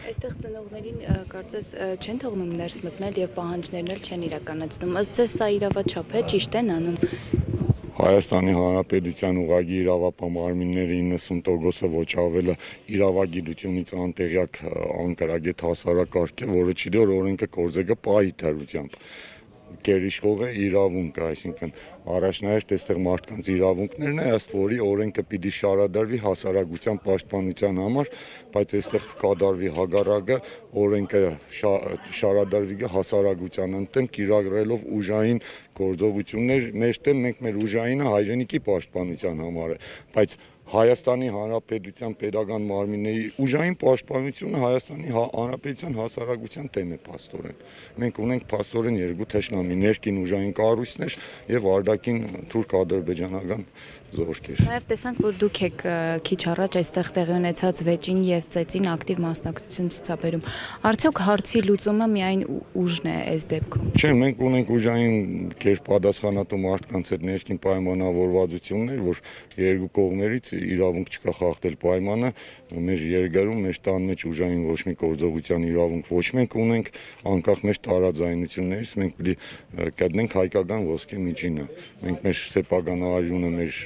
Այստեղ ծնողներին կարծես չեն թողնում ներս մտնել եւ պահանջներն էլ չեն իրականացնում։ Ըստ ձեզ սա իրավաչափ է, ճիշտ են անում։ Հայաստանի Հանրապետության ուղղակի իրավապահ մարմինների 90%-ը ոչ ավելը իրավագիտությունից անտեղյակ անկրագետ հասարակարգ է, որը չի դեռ օրենքը կորձեկը պահի դրությամբ գերիշխող է իրավունքը, այսինքն առաջնահերթ այստեղ մարդկանց իրավունքներն է, ըստ որի օրենքը պիտի շարադրվի հասարակության պաշտպանության համար, բայց այստեղ կատարվի հակառակը, օրենքը շարադրվի հասարակության ընտեմ կիրառելով ուժային գործողություններ, մեջտեղ մենք մեր ուժայինը հայրենիքի պաշտպանության համար է, բայց Հայաստանի Հանրապետության պետական մարմինների ուժային պաշտպանությունը Հայաստանի Հանրապետության հասարակության դեմ է փաստորեն։ Մենք ունենք փաստորեն երկու թշնամի՝ ներքին ուժային կառույցներ եւ արտաքին թուրք-ադրբեջանական զորքեր։ Նաև տեսանք, որ դուք եք քիչ առաջ այստեղ տեղի ունեցած վեճին եւ ծեծին ակտիվ մասնակցություն ցուցաբերում։ Արդյոք հարցի լուծումը միայն ուժն է այս դեպքում։ Չէ, մենք ունենք ուժային կերպադասխանատու մարդկանց հետ ներքին պայմանավորվածություններ, որ երկու կողմերից իրավունք չկա խախտել պայմանը, մեր երկրում մեր տան մեջ ուժային ոչ մի գործողության իրավունք ոչ մենք ունենք, անկախ մեր տարաձայնություններից մենք պիտի գտնենք հայկական ոսկե միջինը։ Մենք մեր սեփական արյունը, մեր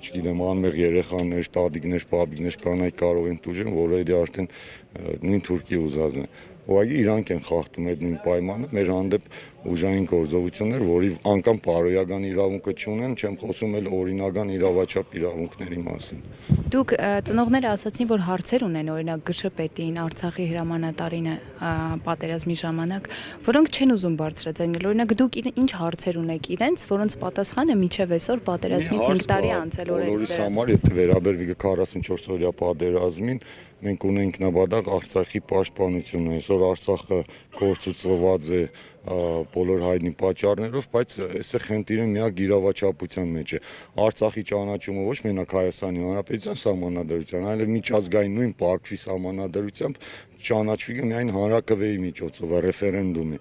չգիտեմ, անմեղ երեխաներ, տատիկներ, պապիկներ կանայք կարող են տուժեն, որը դե արդեն նույն Թուրքի ուզածն է։ Ուղղակի իրանք են խախտում այդ նույն պայմանը, մեր հանդեպ ուժային գործողություններ, որի անգամ բարոյական իրավունքը չունեն, չեմ խոսում էլ օրինական իրավաչափ իրավունքների մասին։ Դուք ծնողները ասացին, որ հարցեր ունեն, օրինակ ԳՇՊԵՏ-ին, Արցախի հրամանատարին պատերազմի ժամանակ, որոնք չեն ուզում բարձրացնել։ Օրինակ դուք ինչ հարցեր ունեք իրենց, որոնց պատասխանը մինչև այսօր պատերազմից 5 տարի անցել օրենքից համար, եթե վերաբերվի 44-օրյա պատերազմին, մենք ունենք նպատակ Արցախի պաշտպանությունը, այսօր Արցախը կորցուցված է բոլոր հայտնի պատճառներով, բայց այստեղ խնդիրը միակ իրավաչափության մեջ է։ Արցախի ճանաչումը ոչ մենակ Հայաստանի Հանրապետության սահմանադրության, այլև միջազգային նույն Բաքվի սահմանադրությամբ ճանաչվի միայն հանրակրվեի միջոցով, ռեֆերենդումի։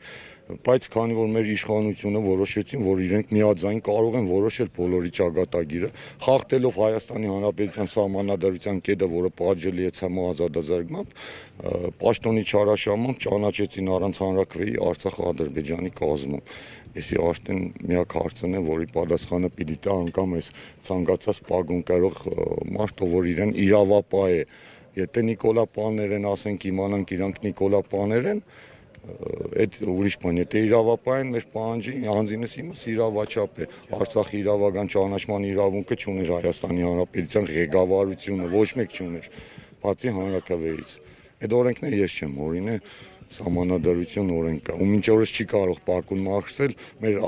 Բայց քանի որ մեր իշխանությունը որոշեցին, որ իրենք միաձայն կարող են որոշել բոլորի ճակատագիրը, խախտելով Հայաստանի Հանրապետության սահմանադրության կետը, որը պատժելի է ՑՄ ազատազրկմամբ, պաշտոնի չարաշահմամբ ճանաչեցին առանց հանրակրվեի Արցախը Ադրբեջանի կազմում։ Էսի արդեն միակ հարցն է, որի պատասխանը պիտի տա անգամ այս ցանկացած պագուն կրող մարդը, որ իրեն իրավապահ է։ Եթե Նիկոլա Պաներեն ասենք իմանանք իրանք Նիկոլա Պաներեն, այդ ուրիշ բան, եթե իրավապահ են մեր պահանջի անձինս իմս իրավաչափ է, Արցախի իրավական ճանաչման իրավունքը չուներ Հայաստանի Հանրապետության ղեկավարությունը, ոչ մեկ չուներ, բացի հանրակրվեից։ Այդ օրենքները ես չեմ օրինել, սահմանադրություն օրենք կա, ու մինչ օրս չի կարող պակուն մաքրել, մեր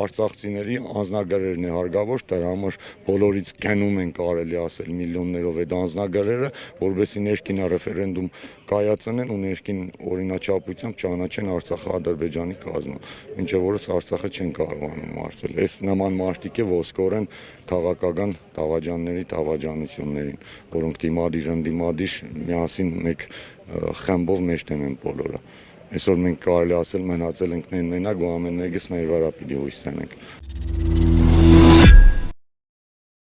արցախցիների անձնագրերն է հարգավոր, դրա համար բոլորից գնում են կարելի ասել միլիոններով այդ անձնագրերը, որովհետեւ ներքին ռեֆերենդում կայացնեն ու ներքին օրինաչափությամբ ճանաչեն Արցախը Ադրբեջանի կազմում։ Մինչև օրս Արցախը չեն կարողանում մաքրել։ Այս նման մարդիկ է ոսկորեն քաղաքական դավաճանների դավաճանություններին, որոնք դիմադիր ընդդիմադիր միասին մեկ խմբով մեջտեն են բոլորը։ Այսօր մենք կարելի ասել մնացել ենք մենակ ու ամեն մեկս մեր վրա պիտի հույս տանենք։